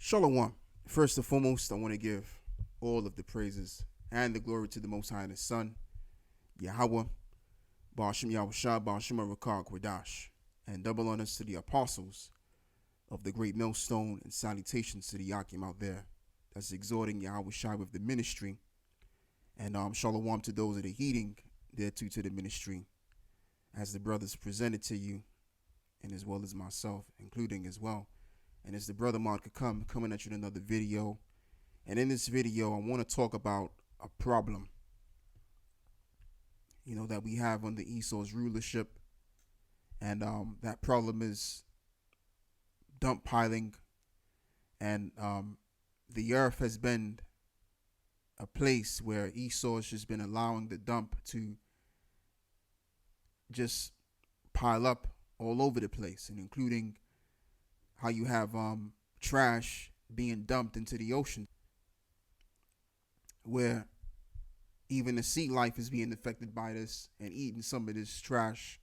Shalom. First and foremost, I want to give all of the praises and the glory to the Most High and His Son, Yahawah Bahasham Yahawashi Towards, and double honors to the apostles of the Greatmillstone, and salutations to the Yakim out there that's exhorting Yahawah with the ministry, and shalom to those that are heeding thereto to the ministry, as the brothers presented to you, and as well as myself, including as well. And as the brother Mod could coming at you in another video. And in this video, I want to talk about a problem, that we have under Esau's rulership. And that problem is dump piling. And the earth has been a place where Esau has just been allowing the dump to just pile up all over the place, and including how you have trash being dumped into the ocean, where even the sea life is being affected by this and eating some of this trash,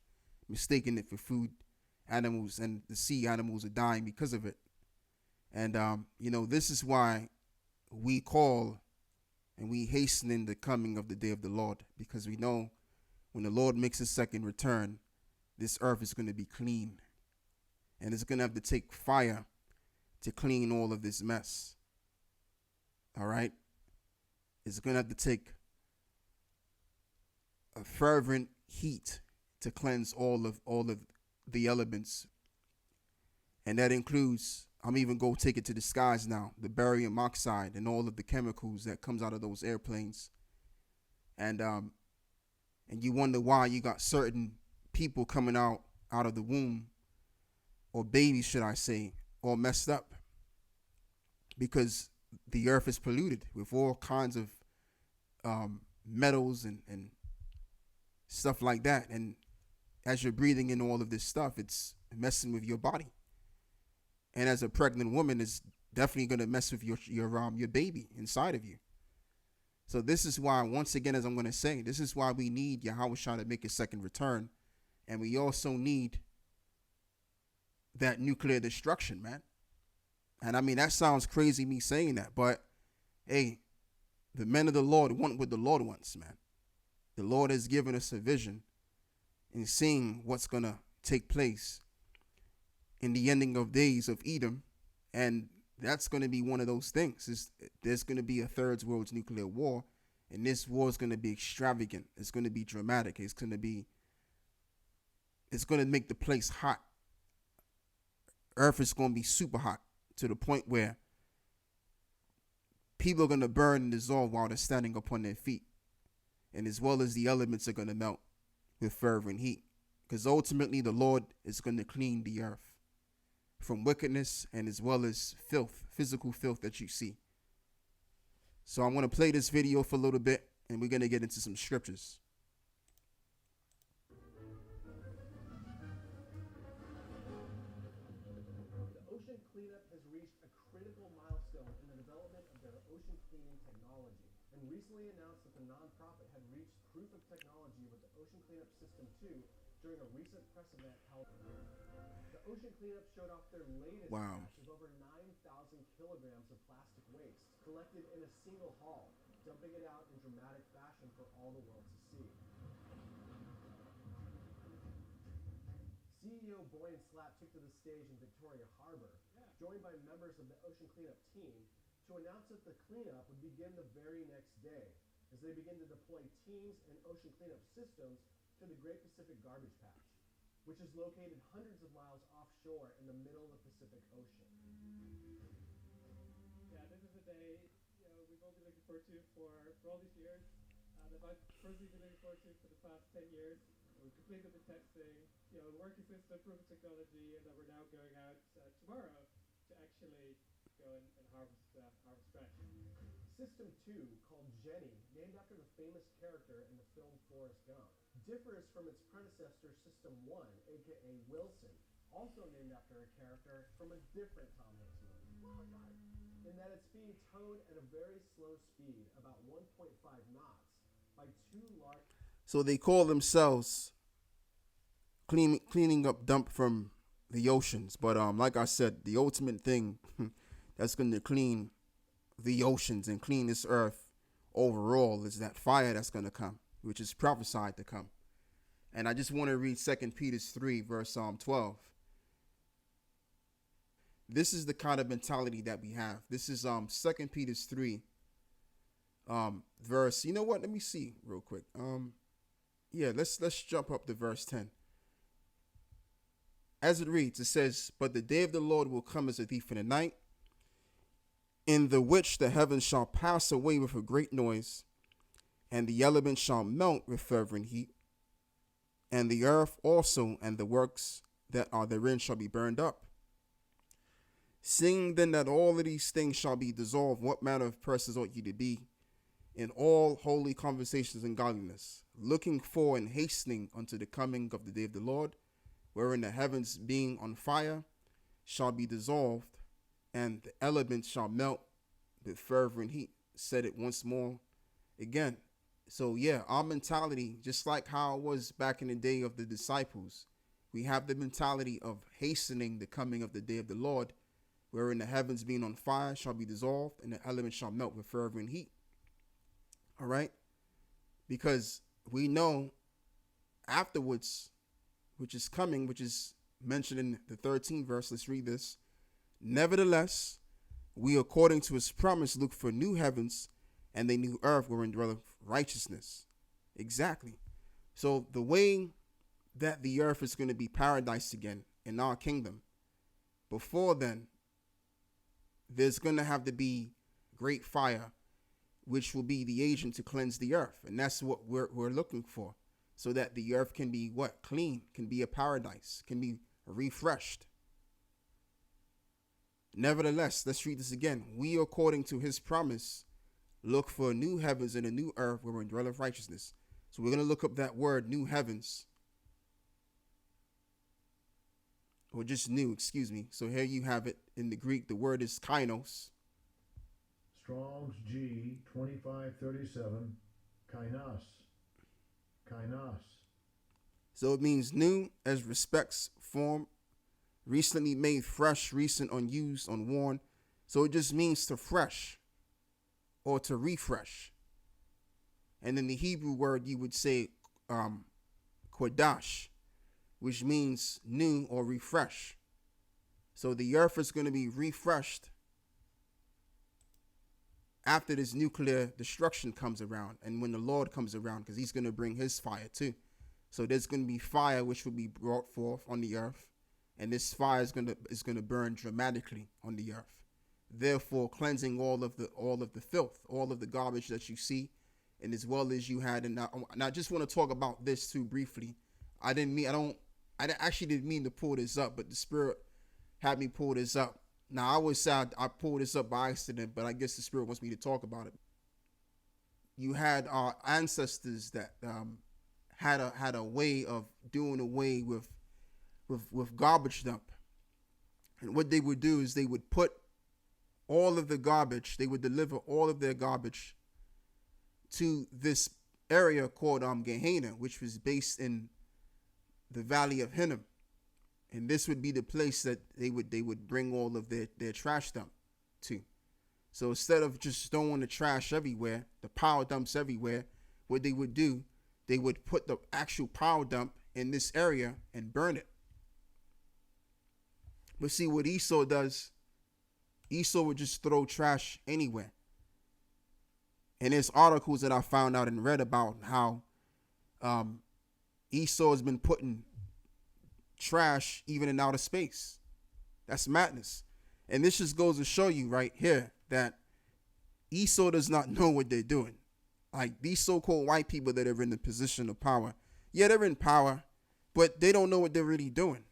mistaking it for food. Animals and the sea animals are dying because of it. And, this is why we call and we hasten in the coming of the day of the Lord, because we know when the Lord makes his second return, this earth is going to be clean. And it's going to have to take fire to clean all of this mess. All right? It's going to have to take a fervent heat to cleanse all of the elements. And that includes, I'm even going to take it to the skies now, the barium oxide and all of the chemicals that comes out of those airplanes. And you wonder why you got certain people coming out of the womb, or babies, should I say, all messed up, because the earth is polluted with all kinds of metals and stuff like that. And as you're breathing in all of this stuff, it's messing with your body. And as a pregnant woman, it's definitely going to mess with your baby inside of you. So this is why, once again, as I'm going to say, this is why we need Yahawah to make his second return. And we also need that nuclear destruction, man. And I mean, that sounds crazy, me saying that, but hey, the men of the Lord want what the Lord wants, man. The Lord has given us a vision in seeing what's going to take place in the ending of days of Edom. And that's going to be one of those things. There's going to be a third world's nuclear war, and this war is going to be extravagant. It's going to be dramatic. It's going to make the place hot. Earth is going to be super hot to the point where people are going to burn and dissolve while they're standing upon their feet. And as well as the elements are going to melt with fervent heat. Because ultimately the Lord is going to clean the earth from wickedness and as well as filth, physical filth that you see. So I'm going to play this video for a little bit, and we're going to get into some scriptures. Cleanup has reached a critical milestone in the development of their ocean cleaning technology, and recently announced that the nonprofit had reached proof of technology with the Ocean Cleanup System 2 during a recent press event held. The Ocean Cleanup showed off their latest batch of over 9,000 kilograms of plastic waste collected in a single haul, dumping it out in dramatic fashion for all the world to see. CEO Boyan Slap took to the stage in Victoria Harbor, joined by members of the Ocean Cleanup team, to announce that the cleanup would begin the very next day, as they begin to deploy teams and ocean cleanup systems to the Great Pacific Garbage Patch, which is located hundreds of miles offshore in the middle of the Pacific Ocean. Yeah, this is a day we've all been looking forward to for all these years, that I've personally been looking forward to for the past 10 years. We've completed the testing, working system, proven technology, and that we're now going out tomorrow to actually go and harvest fresh. System 2, called Jenny, named after the famous character in the film Forrest Gump, differs from its predecessor System 1, aka Wilson, also named after a character from a different Tom Hanks movie, in that it's being towed at a very slow speed, about 1.5 knots, by two large... So they call themselves cleaning up dump from the oceans. But like I said, the ultimate thing that's going to clean the oceans and clean this earth overall is that fire that's going to come, which is prophesied to come. And I just want to read 2 Peter 3, verse 12. This is the kind of mentality that we have. This is 2 Peter 3, verse. You know what? Let me see real quick. Let's jump up to verse 10. As it reads, it says, "But the day of the Lord will come as a thief in the night, in the which the heavens shall pass away with a great noise, and the elements shall melt with fervent heat, and the earth also and the works that are therein shall be burned up. Seeing then that all of these things shall be dissolved, what manner of persons ought ye to be in all holy conversations and godliness, looking for and hastening unto the coming of the day of the Lord, wherein the heavens being on fire shall be dissolved, and the elements shall melt with fervent heat." Said it once more again. So yeah, our mentality, just like how it was back in the day of the disciples, we have the mentality of hastening the coming of the day of the Lord, wherein the heavens being on fire shall be dissolved, and the elements shall melt with fervent heat. All right? Because we know afterwards, which is coming, which is mentioned in the 13th verse. Let's read this. "Nevertheless, we according to his promise look for new heavens and a new earth wherein dwelleth righteousness." Exactly. So the way that the earth is going to be paradise again in our kingdom, before then, there's going to have to be great fire, which will be the agent to cleanse the earth. And that's what we're looking for, so that the earth can be what? Clean, can be a paradise, can be refreshed. "Nevertheless," let's read this again. "We, according to his promise, look for new heavens and a new earth wherein dwelleth righteousness." So we're going to look up that word, new heavens. Or just new, excuse me. So here you have it in the Greek. The word is kainos. Strong's G 2537, kainos. Kainos. So it means new as respects form, recently made, fresh, recent, unused, unworn. So it just means to fresh or to refresh. And in the Hebrew word, you would say kodash, which means new or refresh. So the earth is going to be refreshed after this nuclear destruction comes around, and when the Lord comes around, because he's going to bring his fire too. So there's going to be fire which will be brought forth on the earth, and this fire is going to burn dramatically on the earth, therefore cleansing all of the filth, all of the garbage that you see, and as well as you had. And I just want to talk about this too briefly. I actually didn't mean to pull this up, but the Spirit had me pull this up. Now, I always say I pulled this up by accident, but I guess the Spirit wants me to talk about it. You had our ancestors that had a way of doing away with garbage dump. And what they would do is they would put all of the garbage, they would deliver all of their garbage to this area called Gehenna, which was based in the Valley of Hinnom. And this would be the place that they would bring all of their trash dump to. So instead of just throwing the trash everywhere, the power dumps everywhere, what they would do, they would put the actual power dump in this area and burn it. But see what Esau does, Esau would just throw trash anywhere. And there's articles that I found out and read about how Esau has been putting trash even in outer space. That's madness. And this just goes to show you right here that Esau does not know what they're doing. Like these so-called white people that are in the position of power. Yeah, they're in power, but they don't know what they're really doing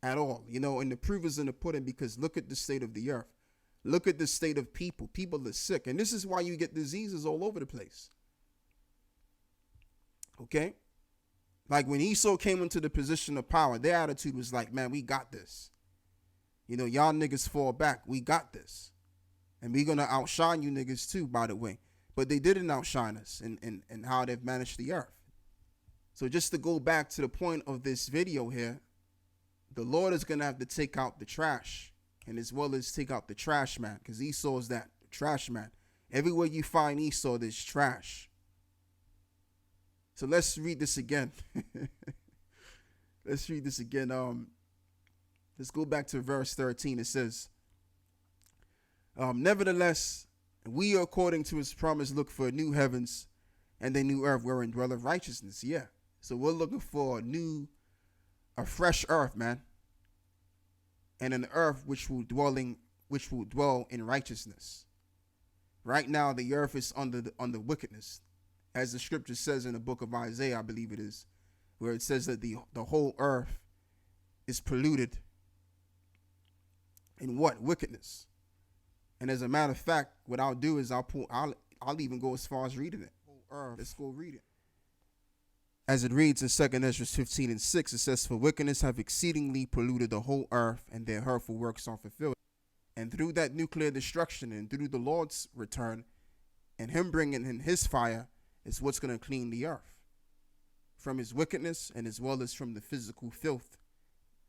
at all. You know, and the proof is in the pudding, because look at the state of the earth. Look at the state of people. People are sick. And this is why you get diseases all over the place. Okay? Like when Esau came into the position of power, their attitude was like, man, we got this. You know, y'all niggas fall back. We got this. And we're going to outshine you niggas too, by the way. But they didn't outshine us in how they've managed the earth. So just to go back to the point of this video here, the Lord is going to have to take out the trash and as well as take out the trash man, because Esau is that trash man. Everywhere you find Esau, there's trash. So let's read this again. Let's read this again. Let's go back to verse 13. It says, nevertheless, we according to his promise look for new heavens and a new earth wherein dwelleth righteousness. Yeah. So we're looking for a fresh earth, man. And an earth which will dwell in righteousness. Right now, the earth is under wickedness. As the scripture says in the book of Isaiah, I believe it is, where it says that the whole earth is polluted in what? Wickedness. And as a matter of fact, what I'll do is I'll even go as far as reading it. Let's go read it. As it reads in 2 Ezra 15:6, it says, for wickedness have exceedingly polluted the whole earth, and their hurtful works are fulfilled. And through that nuclear destruction and through the Lord's return and him bringing in his fire is what's going to clean the earth from his wickedness, and as well as from the physical filth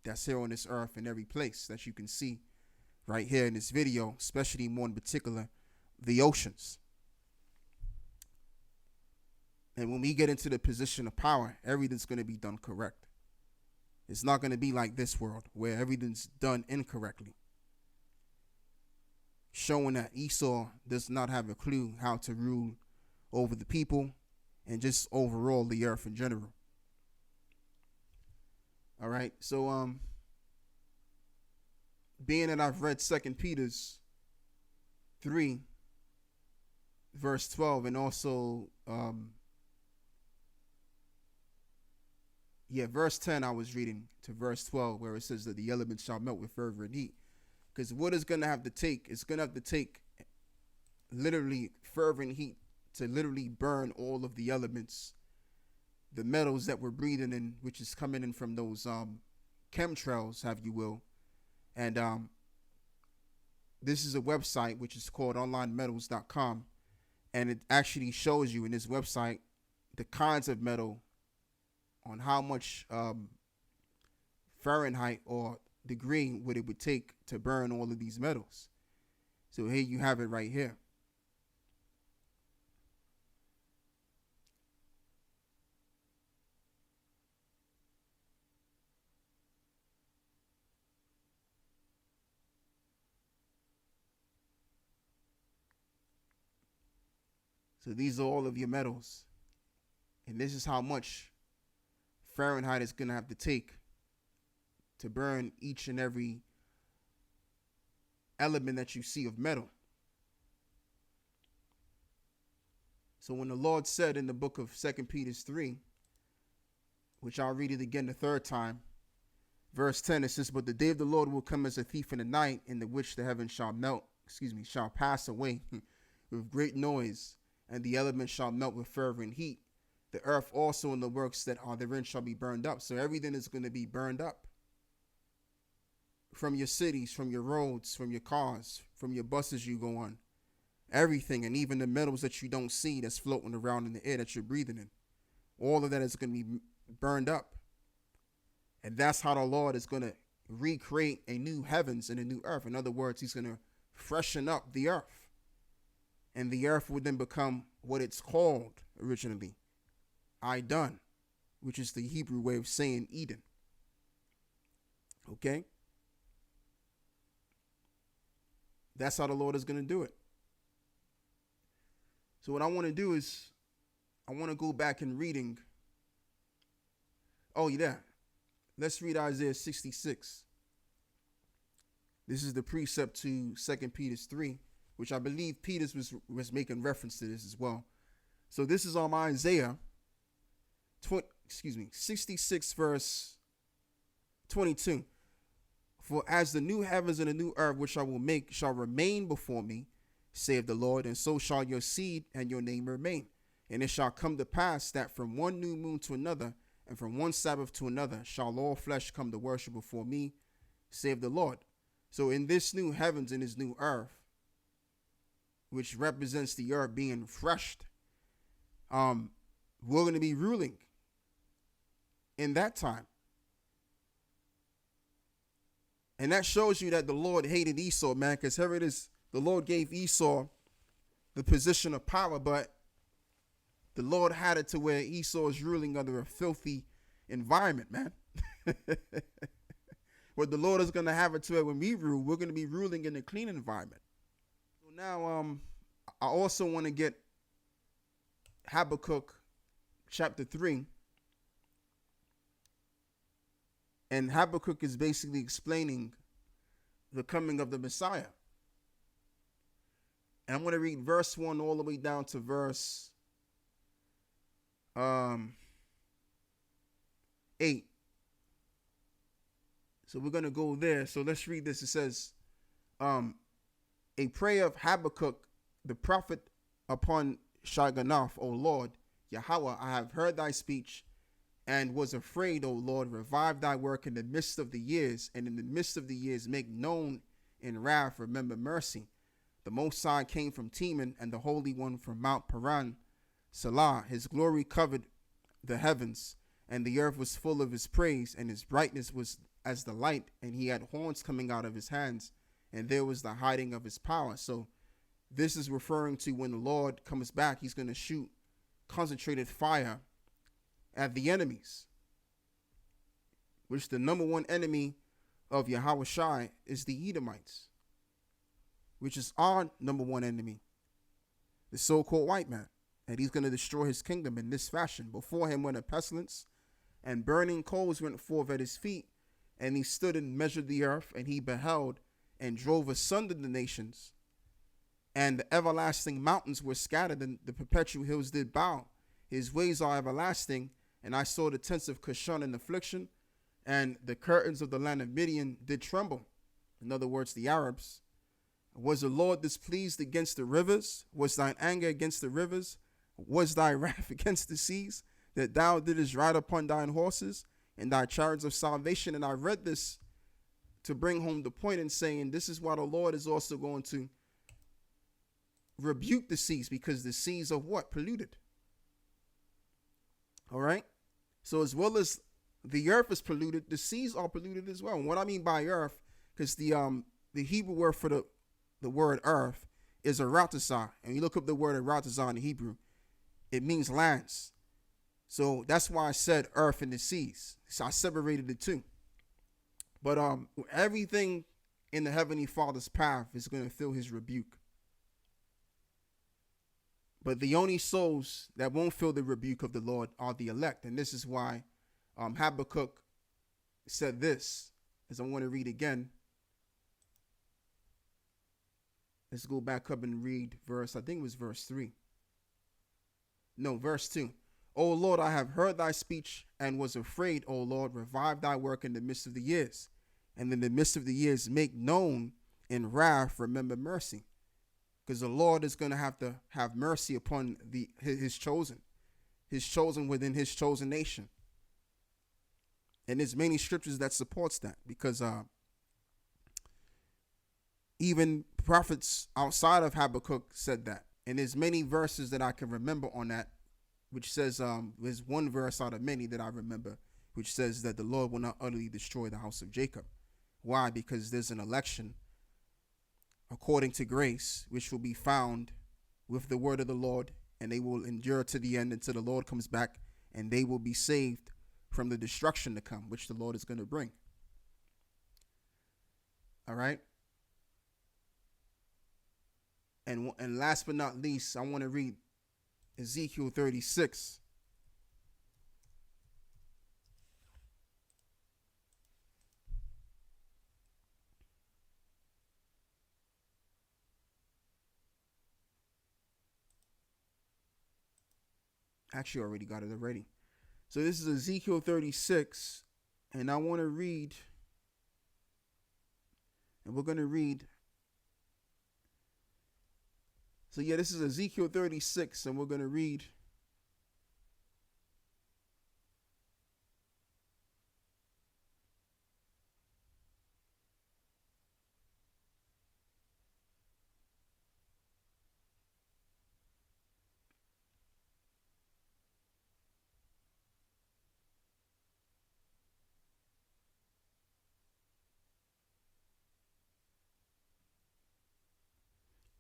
that's here on this earth in every place that you can see right here in this video, especially more in particular, the oceans. And when we get into the position of power, everything's going to be done correct. It's not going to be like this world where everything's done incorrectly. Showing that Esau does not have a clue how to rule over the people and just overall the earth in general. All right. So, being that I've read 2 Peter 3, verse 12, and also, verse 10, I was reading to verse 12, where it says that the elements shall melt with fervent heat. Because what it's going to have to take, it's going to have to take literally fervent heat to literally burn all of the elements, the metals that we're breathing in, which is coming in from those chemtrails, have you will. And this is a website which is called onlinemetals.com. And it actually shows you in this website the kinds of metal on how much Fahrenheit or degree what it would take to burn all of these metals. So here you have it right here. So these are all of your metals. And this is how much Fahrenheit is going to have to take to burn each and every element that you see of metal. So when the Lord said in the book of 2 Peter 3, which I'll read it again the third time, verse 10, it says, but the day of the Lord will come as a thief in the night, in the which the heavens shall pass away with great noise, and the elements shall melt with fervent heat. The earth also and the works that are therein shall be burned up. So everything is going to be burned up. From your cities, from your roads, from your cars, from your buses you go on. Everything, and even the metals that you don't see that's floating around in the air that you're breathing in. All of that is going to be burned up. And that's how the Lord is going to recreate a new heavens and a new earth. In other words, he's going to freshen up the earth. And the earth would then become what it's called originally, Idun, which is the Hebrew way of saying Eden. Okay? That's how the Lord is going to do it. So what I want to do is I want to go back and reading. Oh, yeah. Let's read Isaiah 66. This is the precept to 2 Peter 3, which I believe Peter was making reference to this as well. So this is on Isaiah 66 verse 22. For as the new heavens and the new earth which I will make shall remain before me, saith the Lord, and so shall your seed and your name remain. And it shall come to pass that from one new moon to another, and from one Sabbath to another, shall all flesh come to worship before me, saith the Lord. So in this new heavens and this new earth, which represents the earth being refreshed, we're going to be ruling in that time. And that shows you that the Lord hated Esau, man, because here it is. The Lord gave Esau the position of power, but the Lord had it to where Esau is ruling under a filthy environment, man. But the Lord is going to have it to where when we rule, we're going to be ruling in a clean environment. So now I also want to get Habakkuk chapter 3. And Habakkuk is basically explaining the coming of the Messiah. And I'm going to read verse 1 all the way down to verse 8. So we're going to go there. So let's read this. It says, a prayer of Habakkuk, the prophet, upon Shiganoth, O Lord, Yahawah, I have heard thy speech and was afraid, O Lord. Revive thy work in the midst of the years, and in the midst of the years make known in wrath, remember mercy. The Most High came from Teman, and the Holy One from Mount Paran. Salah, his glory covered the heavens, and the earth was full of his praise, and his brightness was as the light, and he had horns coming out of his hands, and there was the hiding of his power. So this is referring to when the Lord comes back, he's going to shoot concentrated fire at the enemies, which the number one enemy of Yahawashi is the Edomites, which is our number one enemy, the so-called white man. And he's going to destroy his kingdom in this fashion. Before him went a pestilence, and burning coals went forth at his feet. And he stood and measured the earth, and he beheld and drove asunder the nations. And the everlasting mountains were scattered, and the perpetual hills did bow. His ways are everlasting. And I saw the tents of Cushan in affliction, and the curtains of the land of Midian did tremble. In other words, the Arabs. Was the Lord displeased against the rivers? Was thine anger against the rivers? Was thy wrath against the seas, that thou didst ride upon thine horses and thy chariots of salvation? And I read this to bring home the point in saying this is why the Lord is also going to rebuke the seas, because the seas are what? Polluted. All right. So as well as the earth is polluted, the seas are polluted as well. And what I mean by earth, because the Hebrew word for the word earth is eratazah. And you look up the word eratazah in the Hebrew, it means lands. So that's why I said earth and the seas. So I separated the two. But everything in the Heavenly Father's path is going to feel his rebuke. But the only souls that won't feel the rebuke of the Lord are the elect. And this is why Habakkuk said this, as I want to read again. Let's go back up and read verse, I think it was verse 3. No, verse 2. O Lord, I have heard thy speech and was afraid, O Lord. Revive thy work in the midst of the years. And in the midst of the years, make known in wrath, remember mercy. Because the Lord is going to have mercy upon his chosen within his chosen nation. And there's many scriptures that supports that, because even prophets outside of Habakkuk said that. And there's many verses that I can remember on that, which says, there's one verse out of many that I remember, which says that the Lord will not utterly destroy the house of Jacob. Why? Because there's an election according to grace, which will be found with the word of the Lord, and they will endure to the end until the Lord comes back, and they will be saved from the destruction to come, which the Lord is going to bring. All right. And last but not least, I want to read Ezekiel 36. Actually, I already got it already. So this is Ezekiel 36, and I want to read, and we're going to read. So yeah, this is Ezekiel 36, and we're going to read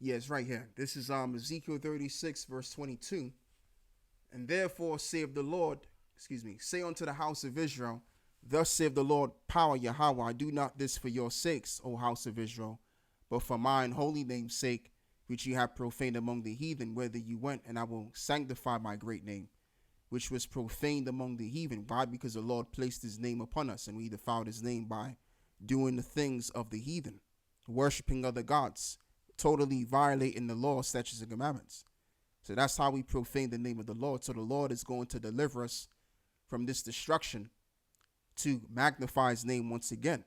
Yeah, it's right here. This is Ezekiel 36, verse 22. And therefore saith the Lord, say unto the house of Israel, thus saith the Lord, power Yahawah, I do not this for your sakes, O house of Israel, but for mine holy name's sake, which you have profaned among the heathen, whither you went, and I will sanctify my great name, which was profaned among the heathen. Why? Because the Lord placed his name upon us, and we defiled his name by doing the things of the heathen, worshiping other gods, totally violating the law, statutes, and commandments. So that's how we profane the name of the Lord. So the Lord is going to deliver us from this destruction to magnify his name once again.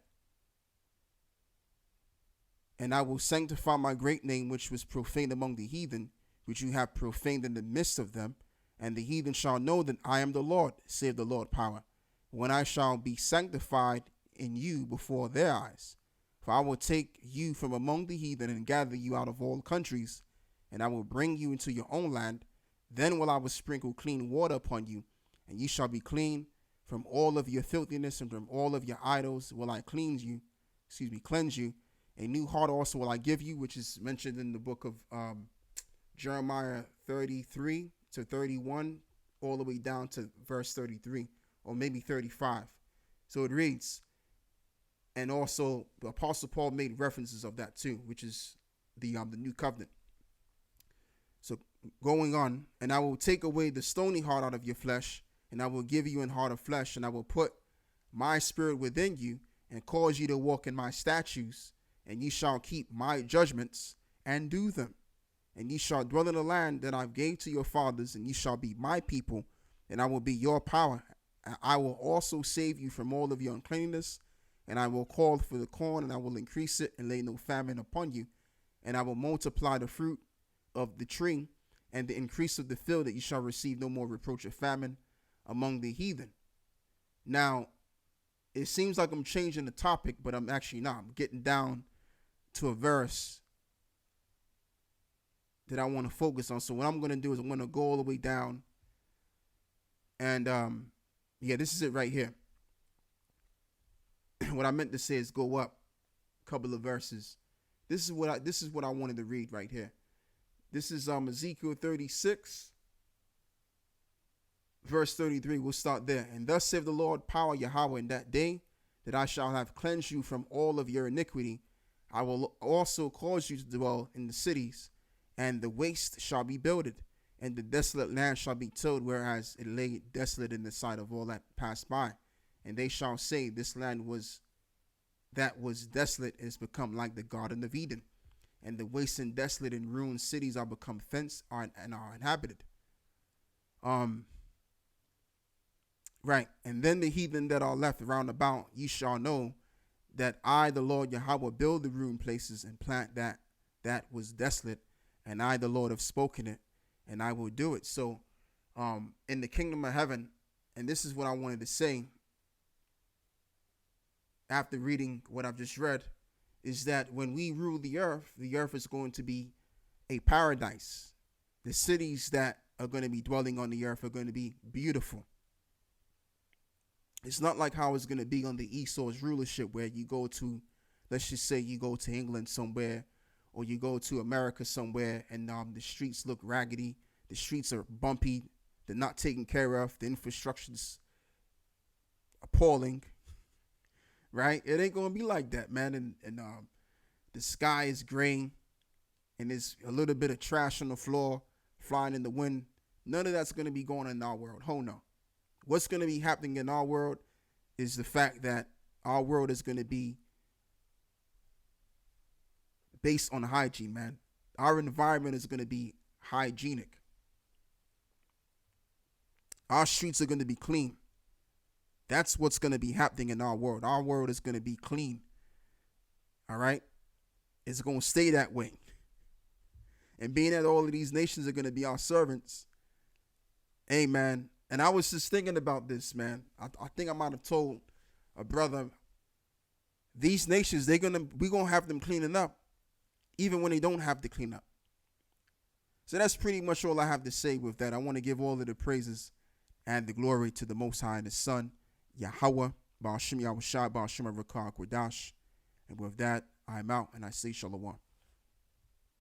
And I will sanctify my great name, which was profaned among the heathen, which you have profaned in the midst of them. And the heathen shall know that I am the Lord, saith the Lord power, when I shall be sanctified in you before their eyes. For I will take you from among the heathen and gather you out of all countries, and I will bring you into your own land. Then will I will sprinkle clean water upon you, and ye shall be clean from all of your filthiness, and from all of your idols will I cleanse you. A new heart also will I give you, which is mentioned in the book of Jeremiah 33 to 31, all the way down to verse 33, or maybe 35. So it reads, and also the Apostle Paul made references of that too, which is the new covenant. So going on, and I will take away the stony heart out of your flesh, and I will give you an heart of flesh, and I will put my spirit within you, and cause you to walk in my statutes, and ye shall keep my judgments and do them. And ye shall dwell in the land that I gave to your fathers, and ye shall be my people, and I will be your power. And I will also save you from all of your uncleanness, and I will call for the corn, and I will increase it, and lay no famine upon you. And I will multiply the fruit of the tree, and the increase of the field, that ye shall receive no more reproach of famine among the heathen. Now, it seems like I'm changing the topic, but I'm actually not. I'm getting down to a verse that I want to focus on. So what I'm going to do is I'm going to go all the way down. And yeah, this is it right here. What I meant to say is go up a couple of verses. This is what I wanted to read right here. This is Ezekiel 36, verse 33. We'll start there. And thus saith the Lord, power Yahawah, in that day that I shall have cleansed you from all of your iniquity, I will also cause you to dwell in the cities, and the waste shall be builded, and the desolate land shall be tilled, whereas it lay desolate in the sight of all that passed by. And they shall say, this land that was desolate is become like the Garden of Eden, and the waste and desolate and ruined cities are become fenced and are inhabited. Right. And then the heathen that are left round about, ye shall know that I, the Lord Yahawah, build the ruined places and plant that was desolate, and I, the Lord, have spoken it, and I will do it. So in the kingdom of heaven, and this is what I wanted to say after reading what I've just read, is that when we rule the earth is going to be a paradise. The cities that are going to be dwelling on the earth are going to be beautiful. It's not like how it's going to be on the Esau's rulership, where you go to, let's just say you go to England somewhere, or you go to America somewhere, and the streets look raggedy. The streets are bumpy. They're not taken care of. The infrastructure's appalling. Right? It ain't going to be like that, man. And the sky is gray, and there's a little bit of trash on the floor flying in the wind. None of that's going to be going on in our world. Oh, no. What's going to be happening in our world is the fact that our world is going to be based on hygiene, man. Our environment is going to be hygienic. Our streets are going to be clean. That's what's going to be happening in our world. Our world is going to be clean. All right? It's going to stay that way. And being that all of these nations are going to be our servants, amen. And I was just thinking about this, man. I think I might have told a brother, these nations, we're going to have them cleaning up, even when they don't have to clean up. So that's pretty much all I have to say with that. I want to give all of the praises and the glory to the Most High and His Son, Yahawah Bahasham Yahawashi Towards. And with that, I'm out, and I say shalom.